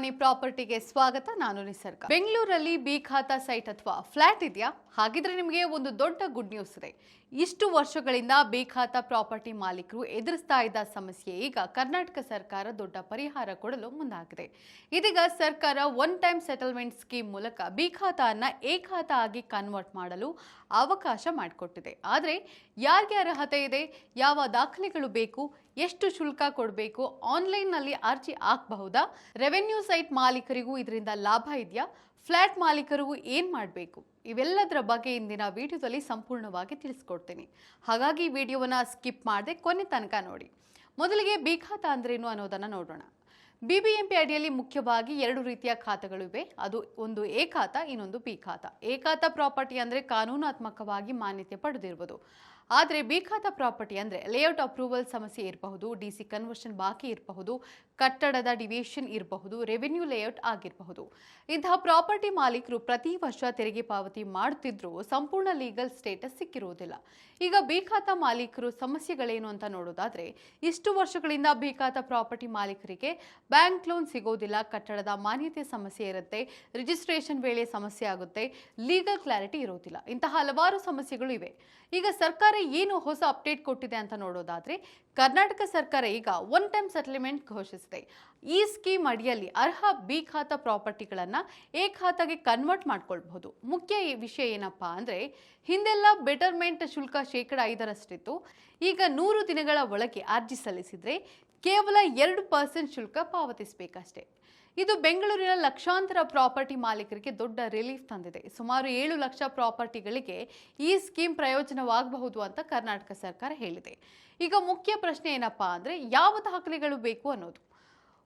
ಪ್ರಜಾವಾಣಿ ಪ್ರಾಪರ್ಟಿಗೆ ಸ್ವಾಗತ. ನಾನು ನಿಸರ್ಗ. ಬೆಂಗಳೂರಲ್ಲಿ ಬಿ ಖಾತಾ ಸೈಟ್ ಅಥವಾ ಫ್ಲಾಟ್ ಇದೆಯಾ? ಹಾಗಿದ್ರೆ ನಿಮಗೆ ಒಂದು ದೊಡ್ಡ ಗುಡ್ ನ್ಯೂಸ್ ಇದೆ. ಇಷ್ಟು ವರ್ಷಗಳಿಂದ ಬಿ ಖಾತಾ ಪ್ರಾಪರ್ಟಿ ಮಾಲೀಕರು ಎದುರಿಸ್ತಾ ಇದ್ದ ಸಮಸ್ಯೆ ಈಗ ಕರ್ನಾಟಕ ಸರ್ಕಾರ ದೊಡ್ಡ ಪರಿಹಾರ ಕೊಡಲು ಮುಂದಾಗಿದೆ. ಇದೀಗ ಸರ್ಕಾರ ಒನ್ ಟೈಮ್ ಸೆಟಲ್ಮೆಂಟ್ ಸ್ಕೀಮ್ ಮೂಲಕ ಬಿ ಖಾತಾನ ಎ ಖಾತಾ ಆಗಿ ಕನ್ವರ್ಟ್ ಮಾಡಲು ಅವಕಾಶ ಮಾಡಿಕೊಟ್ಟಿದೆ. ಆದರೆ ಯಾರಿಗೆ ಅರ್ಹತೆ ಇದೆ, ಯಾವ ದಾಖಲೆಗಳು ಬೇಕು, ಎಷ್ಟು ಶುಲ್ಕ ಕೊಡಬೇಕು, ಆನ್ಲೈನ್ನಲ್ಲಿ ಅರ್ಜಿ ಹಾಕಬಹುದಾ, ರೆವೆನ್ಯೂ ಸೈಟ್ ಮಾಲೀಕರಿಗೂ ಇದರಿಂದ ಲಾಭ ಇದೆಯಾ, ಫ್ಲಾಟ್ ಮಾಲೀಕರಿಗೂ ಏನು ಮಾಡಬೇಕು, ಇವೆಲ್ಲದರ ಬಗ್ಗೆ ಇಂದಿನ ವಿಡಿಯೋದಲ್ಲಿ ಸಂಪೂರ್ಣವಾಗಿ ತಿಳಿಸ್ಕೊಡ್ತೀನಿ. ಹಾಗಾಗಿ ಈ ವಿಡಿಯೋವನ್ನು ಸ್ಕಿಪ್ ಮಾಡದೆ ಕೊನೆ ತನಕ ನೋಡಿ. ಮೊದಲಿಗೆ ಬಿ ಖಾತಾ ಅಂದ್ರೇನು ಅನ್ನೋದನ್ನು ನೋಡೋಣ. ಬಿಬಿಎಂಪಿ ಅಡಿಯಲ್ಲಿ ಮುಖ್ಯವಾಗಿ ಎರಡು ರೀತಿಯ ಖಾತೆಗಳು ಇವೆ. ಅದು ಒಂದು ಎ ಖಾತಾ, ಇನ್ನೊಂದು ಬಿ ಖಾತಾ. ಎ ಖಾತಾ ಪ್ರಾಪರ್ಟಿ ಅಂದರೆ ಕಾನೂನಾತ್ಮಕವಾಗಿ ಮಾನ್ಯತೆ ಪಡೆದಿರುವುದು. ಆದರೆ ಬಿ ಖಾತಾ ಪ್ರಾಪರ್ಟಿ ಅಂದರೆ ಲೇಔಟ್ ಅಪ್ರೂವಲ್ ಸಮಸ್ಯೆ ಇರಬಹುದು, ಡಿಸಿ ಕನ್ವರ್ಷನ್ ಬಾಕಿ ಇರಬಹುದು, ಕಟ್ಟಡದ ಡಿವಿಯೇಷನ್ ಇರಬಹುದು, ರೆವೆನ್ಯೂ ಲೇಔಟ್ ಆಗಿರಬಹುದು. ಇಂತಹ ಪ್ರಾಪರ್ಟಿ ಮಾಲೀಕರು ಪ್ರತಿ ವರ್ಷ ತೆರಿಗೆ ಪಾವತಿ ಮಾಡುತ್ತಿದ್ರೂ ಸಂಪೂರ್ಣ ಲೀಗಲ್ ಸ್ಟೇಟಸ್ ಸಿಕ್ಕಿರುವುದಿಲ್ಲ. ಈಗ ಬಿ ಖಾತಾ ಮಾಲೀಕರು ಸಮಸ್ಯೆಗಳೇನು ಅಂತ ನೋಡೋದಾದ್ರೆ, ಇಷ್ಟು ವರ್ಷಗಳಿಂದ ಬಿ ಖಾತಾ ಪ್ರಾಪರ್ಟಿ ಮಾಲೀಕರಿಗೆ ಬ್ಯಾಂಕ್ ಲೋನ್ ಸಿಗೋದಿಲ್ಲ, ಕಟ್ಟಡದ ಮಾನ್ಯತೆ ಸಮಸ್ಯೆ ಇರುತ್ತೆ, ರಿಜಿಸ್ಟ್ರೇಷನ್ ವೇಳೆ ಸಮಸ್ಯೆ ಆಗುತ್ತೆ, ಲೀಗಲ್ ಕ್ಲಾರಿಟಿ ಇರೋದಿಲ್ಲ. ಇಂತಹ ಹಲವಾರು ಸಮಸ್ಯೆಗಳು ಇವೆ. ಈಗ ಸರ್ಕಾರ ಏನು ಹೊಸ ಅಪ್ಡೇಟ್ ಕೊಟ್ಟಿದೆ ಅಂತ ನೋಡೋದಾದ್ರೆ, ಕರ್ನಾಟಕ ಸರ್ಕಾರ ಈಗ ಒನ್ ಟೈಮ್ ಸೆಟಲ್ಮೆಂಟ್ ಘೋಷಿಸಿದೆ. ಈ ಸ್ಕೀಮ್ ಅಡಿಯಲ್ಲಿ ಅರ್ಹ ಬಿ ಖಾತಾ ಪ್ರಾಪರ್ಟಿಗಳನ್ನು ಎ ಖಾತಾಗೆ ಕನ್ವರ್ಟ್ ಮಾಡ್ಕೊಳ್ಬಹುದು. ಮುಖ್ಯ ವಿಷಯ ಏನಪ್ಪಾ ಅಂದ್ರೆ, ಹಿಂದೆಲ್ಲ ಬೆಟರ್ಮೆಂಟ್ ಶುಲ್ಕ 5% ಈಗ 100 ದಿನಗಳ ಒಳಗೆ ಅರ್ಜಿ ಸಲ್ಲಿಸಿದ್ರೆ ಕೇವಲ 2% ಶುಲ್ಕ ಪಾವತಿಸಬೇಕಷ್ಟೇ. ಇದು ಬೆಂಗಳೂರಿನ ಲಕ್ಷಾಂತರ ಪ್ರಾಪರ್ಟಿ ಮಾಲೀಕರಿಗೆ ದೊಡ್ಡ ರಿಲೀಫ್ ತಂದಿದೆ. ಸುಮಾರು 7 ಲಕ್ಷ ಪ್ರಾಪರ್ಟಿಗಳಿಗೆ ಈ ಸ್ಕೀಮ್ ಪ್ರಯೋಜನವಾಗಬಹುದು ಅಂತ ಕರ್ನಾಟಕ ಸರ್ಕಾರ ಹೇಳಿದೆ. ಈಗ ಮುಖ್ಯ ಪ್ರಶ್ನೆ ಏನಪ್ಪಾ ಅಂದ್ರೆ, ಯಾವ ದಾಖಲೆಗಳು ಬೇಕು ಅನ್ನೋದು.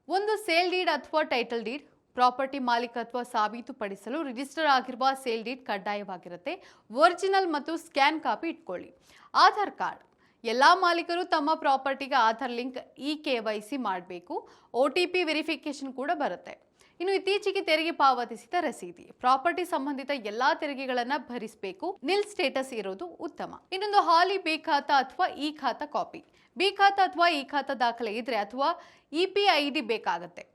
ಒಂದು ಸೇಲ್ ಡೀಡ್ ಅಥವಾ ಟೈಟಲ್ ಡೀಡ್, ಪ್ರಾಪರ್ಟಿ ಮಾಲೀಕತ್ವ ಸಾಬೀತುಪಡಿಸಲು ರಿಜಿಸ್ಟರ್ ಆಗಿರುವ ಸೇಲ್ ಡೀಡ್ ಕಡ್ಡಾಯವಾಗಿರುತ್ತೆ. ಒರಿಜಿನಲ್ ಮತ್ತು ಸ್ಕ್ಯಾನ್ ಕಾಪಿ ಇಟ್ಕೊಳ್ಳಿ. ಆಧಾರ್ ಕಾರ್ಡ್, ಎಲ್ಲ ಮಾಲೀಕರು ತಮ್ಮ ಪ್ರಾಪರ್ಟಿಗೆ ಆಧಾರ್ ಲಿಂಕ್ KYC ಮಾಡಬೇಕು. OTP ವೆರಿಫಿಕೇಶನ್ ಕೂಡ ಬರುತ್ತೆ. ಇನ್ನು ಇತ್ತೀಚೆಗೆ ತೆರಿಗೆ ಪಾವತಿಸಿದ ರಸೀದಿ, ಪ್ರಾಪರ್ಟಿ ಸಂಬಂಧಿತ ಎಲ್ಲಾ ತೆರಿಗೆಗಳನ್ನ ಭರಿಸಬೇಕು. ನಿಲ್ ಸ್ಟೇಟಸ್ ಇರೋದು ಉತ್ತಮ. ಇನ್ನೊಂದು ಹಾಲಿ ಬಿ ಖಾತಾ ಅಥವಾ ಇ ಖಾತಾ ಕಾಪಿ. ಬಿ ಖಾತಾ ಅಥವಾ ಇ ಖಾತಾ ದಾಖಲೆ ಇದ್ರೆ ಅಥವಾ EPID ಬೇಕಾಗುತ್ತೆ.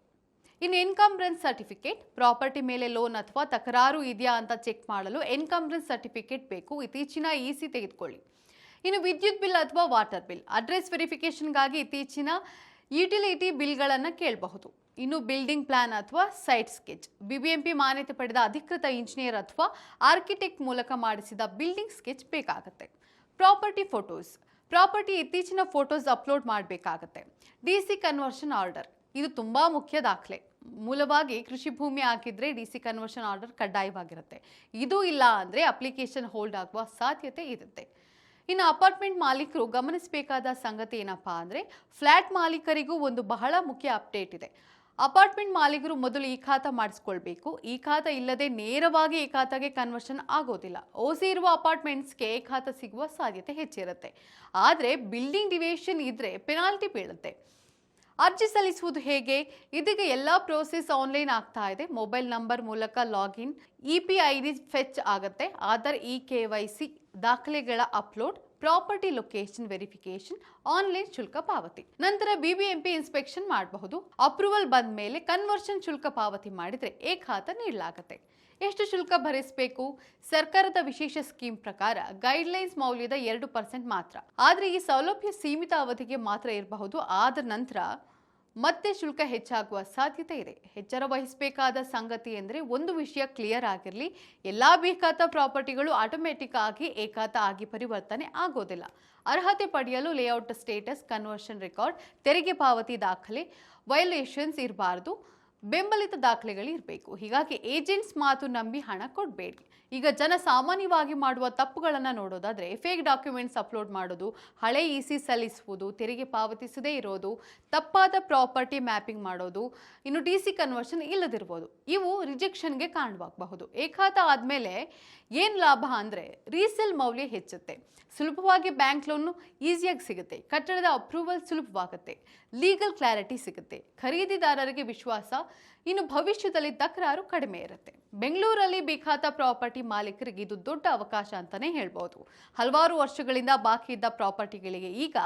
ಇನ್ನು ಎನ್ಕಂಬ್ರೆನ್ಸ್ ಸರ್ಟಿಫಿಕೇಟ್, ಪ್ರಾಪರ್ಟಿ ಮೇಲೆ ಲೋನ್ ಅಥವಾ ತಕರಾರು ಇದೆಯಾ ಅಂತ ಚೆಕ್ ಮಾಡಲು ಎನ್ಕಂಬ್ರೆನ್ಸ್ ಸರ್ಟಿಫಿಕೇಟ್ ಬೇಕು. ಇತ್ತೀಚಿನ EC ತೆಗೆದುಕೊಳ್ಳಿ. ಇನ್ನು ವಿದ್ಯುತ್ ಬಿಲ್ ಅಥವಾ ವಾಟರ್ ಬಿಲ್, ಅಡ್ರೆಸ್ ವೆರಿಫಿಕೇಶನ್ಗಾಗಿ ಇತ್ತೀಚಿನ ಯುಟಿಲಿಟಿ ಬಿಲ್ಗಳನ್ನು ಕೇಳಬಹುದು. ಇನ್ನು ಬಿಲ್ಡಿಂಗ್ ಪ್ಲಾನ್ ಅಥವಾ ಸೈಟ್ ಸ್ಕೆಚ್, ಬಿಬಿಎಂಪಿ ಮಾನ್ಯತೆ ಪಡೆದ ಅಧಿಕೃತ ಇಂಜಿನಿಯರ್ ಅಥವಾ ಆರ್ಕಿಟೆಕ್ಟ್ ಮೂಲಕ ಮಾಡಿಸಿದ ಬಿಲ್ಡಿಂಗ್ ಸ್ಕೆಚ್ ಬೇಕಾಗುತ್ತೆ. ಪ್ರಾಪರ್ಟಿ ಫೋಟೋಸ್, ಪ್ರಾಪರ್ಟಿ ಇತ್ತೀಚಿನ ಫೋಟೋಸ್ ಅಪ್ಲೋಡ್ ಮಾಡಬೇಕಾಗತ್ತೆ. DC ಕನ್ವರ್ಷನ್ ಆರ್ಡರ್, ಇದು ತುಂಬಾ ಮುಖ್ಯ ದಾಖಲೆ. ಮೂಲವಾಗಿ ಕೃಷಿ ಭೂಮಿ ಹಾಕಿದ್ರೆ DC ಕನ್ವರ್ಷನ್ ಆರ್ಡರ್ ಕಡ್ಡಾಯವಾಗಿರುತ್ತೆ. ಇದು ಇಲ್ಲ ಅಂದ್ರೆ ಅಪ್ಲಿಕೇಶನ್ ಹೋಲ್ಡ್ ಆಗುವ ಸಾಧ್ಯತೆ ಇರುತ್ತೆ. ಇನ್ನು ಅಪಾರ್ಟ್ಮೆಂಟ್ ಮಾಲೀಕರು ಗಮನಿಸಬೇಕಾದ ಸಂಗತಿ ಏನಪ್ಪಾ ಅಂದ್ರೆ, ಫ್ಲಾಟ್ ಮಾಲೀಕರಿಗೂ ಒಂದು ಬಹಳ ಮುಖ್ಯ ಅಪ್ಡೇಟ್ ಇದೆ. ಅಪಾರ್ಟ್ಮೆಂಟ್ ಮಾಲೀಕರು ಮೊದಲು ಈ ಖಾತಾ ಮಾಡಿಸ್ಕೊಳ್ಬೇಕು. ಈ ಖಾತಾ ಇಲ್ಲದೆ ನೇರವಾಗಿ ಈ ಖಾತಾಗೆ ಕನ್ವರ್ಷನ್ ಆಗೋದಿಲ್ಲ. OC ಇರುವ ಅಪಾರ್ಟ್ಮೆಂಟ್ಸ್ಗೆ ಈ ಖಾತಾ ಸಿಗುವ ಸಾಧ್ಯತೆ ಹೆಚ್ಚಿರುತ್ತೆ. ಆದರೆ ಬಿಲ್ಡಿಂಗ್ ಡಿವಿಯೇಷನ್ ಇದ್ರೆ ಪೆನಾಲ್ಟಿ ಬೀಳುತ್ತೆ. ಅರ್ಜಿ ಸಲ್ಲಿಸುವುದು ಹೇಗೆ? ಇದೀಗ ಎಲ್ಲ ಪ್ರೋಸೆಸ್ ಆನ್ಲೈನ್ ಆಗ್ತಾ ಇದೆ. ಮೊಬೈಲ್ ನಂಬರ್ ಮೂಲಕ ಲಾಗಿನ್, EPID ಫೆಚ್ ಆಗುತ್ತೆ, ಆಧಾರ್ KYC ದಾಖಲೆಗಳ upload, property location verification, online ಶುಲ್ಕ ಪಾವತಿ. ನಂತರ ಬಿಬಿಎಂಪಿ ಇನ್ಸ್ಪೆಕ್ಷನ್ ಮಾಡಬಹುದು. ಅಪ್ರೂವಲ್ ಬಂದ ಮೇಲೆ ಕನ್ವರ್ಷನ್ ಶುಲ್ಕ ಪಾವತಿ ಮಾಡಿದ್ರೆ ಎ ಖಾತಾ ನೀಡಲಾಗುತ್ತೆ. ಎಷ್ಟು ಶುಲ್ಕ ಭರಿಸಬೇಕು? ಸರ್ಕಾರದ ವಿಶೇಷ ಸ್ಕೀಮ್ ಪ್ರಕಾರ ಗೈಡ್ಲೈನ್ಸ್ ಮೌಲ್ಯದ 2% ಮಾತ್ರ. ಆದ್ರೆ ಈ ಸೌಲಭ್ಯ ಸೀಮಿತ ಅವಧಿಗೆ ಮಾತ್ರ ಇರಬಹುದು. ಆದ ನಂತರ ಮತ್ತೆ ಶುಲ್ಕ ಹೆಚ್ಚಾಗುವ ಸಾಧ್ಯತೆ ಇದೆ. ಎಚ್ಚರ ವಹಿಸಬೇಕಾದ ಸಂಗತಿ ಎಂದರೆ, ಒಂದು ವಿಷಯ ಕ್ಲಿಯರ್ ಆಗಿರಲಿ, ಎಲ್ಲಾ ಬಿ ಖಾತಾ ಪ್ರಾಪರ್ಟಿಗಳು ಆಟೋಮೆಟಿಕ್ ಆಗಿ ಎ ಖಾತಾ ಆಗಿ ಪರಿವರ್ತನೆ ಆಗೋದಿಲ್ಲ. ಅರ್ಹತೆ ಪಡೆಯಲು ಲೇಔಟ್ ಸ್ಟೇಟಸ್, ಕನ್ವರ್ಷನ್ ರೆಕಾರ್ಡ್, ತೆರಿಗೆ ಪಾವತಿ ದಾಖಲೆ, ವೈಲೇಷನ್ಸ್ ಇರಬಾರದು, ಬೆಂಬಲಿತ ದಾಖಲೆಗಳು ಇರಬೇಕು. ಹೀಗಾಗಿ ಏಜೆಂಟ್ಸ್ ಮಾತು ನಂಬಿ ಹಣ ಕೊಡಬೇಡಿ. ಈಗ ಜನ ಸಾಮಾನ್ಯವಾಗಿ ಮಾಡುವ ತಪ್ಪುಗಳನ್ನು ನೋಡೋದಾದ್ರೆ, ಫೇಕ್ ಡಾಕ್ಯುಮೆಂಟ್ಸ್ ಅಪ್ಲೋಡ್ ಮಾಡೋದು, ಹಳೆ EC ಸಲ್ಲಿಸುವುದು, ತೆರಿಗೆ ಪಾವತಿಸದೇ ಇರೋದು, ತಪ್ಪಾದ ಪ್ರಾಪರ್ಟಿ ಮ್ಯಾಪಿಂಗ್ ಮಾಡೋದು, ಇನ್ನು DC ಕನ್ವರ್ಷನ್ ಇಲ್ಲದಿರ್ಬೋದು. ಇವು ರಿಜೆಕ್ಷನ್ಗೆ ಕಾರಣವಾಗಬಹುದು. ಎ ಖಾತಾ ಆದಮೇಲೆ ಏನು ಲಾಭ ಅಂದರೆ, ರೀಸೇಲ್ ಮೌಲ್ಯ ಹೆಚ್ಚುತ್ತೆ, ಸುಲಭವಾಗಿ ಬ್ಯಾಂಕ್ ಲೋನ್ ಈಸಿಯಾಗಿ ಸಿಗುತ್ತೆ, ಕಟ್ಟಡದ ಅಪ್ರೂವಲ್ ಸುಲಭವಾಗುತ್ತೆ, ಲೀಗಲ್ ಕ್ಲಾರಿಟಿ ಸಿಗುತ್ತೆ, ಖರೀದಿದಾರರಿಗೆ ವಿಶ್ವಾಸ ಇನ್ನು ಭವಿಷ್ಯದಲ್ಲಿ ತಕರಾರು ಕಡಿಮೆ ಇರುತ್ತೆ. ಬೆಂಗಳೂರಲ್ಲಿ ಬೇಕಾದ ಪ್ರಾಪರ್ಟಿ ಮಾಲೀಕರಿಗೆ ಇದು ದೊಡ್ಡ ಅವಕಾಶ ಅಂತಾನೆ ಹೇಳ್ಬೋದು. ಹಲವಾರು ವರ್ಷಗಳಿಂದ ಬಾಕಿ ಇದ್ದ ಪ್ರಾಪರ್ಟಿಗಳಿಗೆ ಈಗ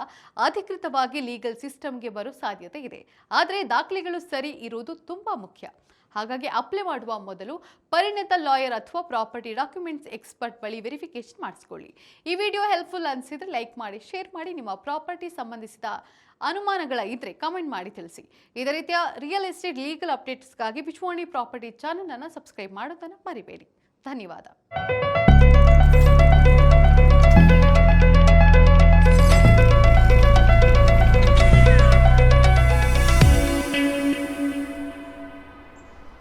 ಅಧಿಕೃತವಾಗಿ ಲೀಗಲ್ ಸಿಸ್ಟಮ್ಗೆ ಬರೋ ಸಾಧ್ಯತೆ ಇದೆ. ಆದರೆ ದಾಖಲೆಗಳು ಸರಿ ಇರುವುದು ತುಂಬಾ ಮುಖ್ಯ. ಹಾಗಾಗಿ ಅಪ್ಲೈ ಮಾಡುವ ಮೊದಲು ಪರಿಣಿತ ಲಾಯರ್ ಅಥವಾ ಪ್ರಾಪರ್ಟಿ ಡಾಕ್ಯುಮೆಂಟ್ಸ್ ಎಕ್ಸ್ಪರ್ಟ್ ಬಳಿ ವೆರಿಫಿಕೇಶನ್ ಮಾಡಿಸಿಕೊಳ್ಳಿ. ಈ ವಿಡಿಯೋ ಹೆಲ್ಪ್ಫುಲ್ ಅನಿಸಿದ್ರೆ ಲೈಕ್ ಮಾಡಿ, ಶೇರ್ ಮಾಡಿ. ನಿಮ್ಮ ಪ್ರಾಪರ್ಟಿ ಸಂಬಂಧಿಸಿದ ಅನುಮಾನಗಳ ಇದ್ರೆ ಕಮೆಂಟ್ ಮಾಡಿ ತಿಳಿಸಿ. ಇದೇ ರೀತಿಯ ರಿಯಲ್ ಎಸ್ಟೇಟ್ ಲೀಗಲ್ ಅಪ್ಡೇಟ್ಸ್ಗಾಗಿ ವಿಶ್ವಾಣಿ ಪ್ರಾಪರ್ಟಿ ಚಾನಲ್ ಅನ್ನು ಸಬ್ಸ್ಕ್ರೈಬ್ ಮಾಡೋದನ್ನು ಮರಿಬೇಡಿ. ಧನ್ಯವಾದ.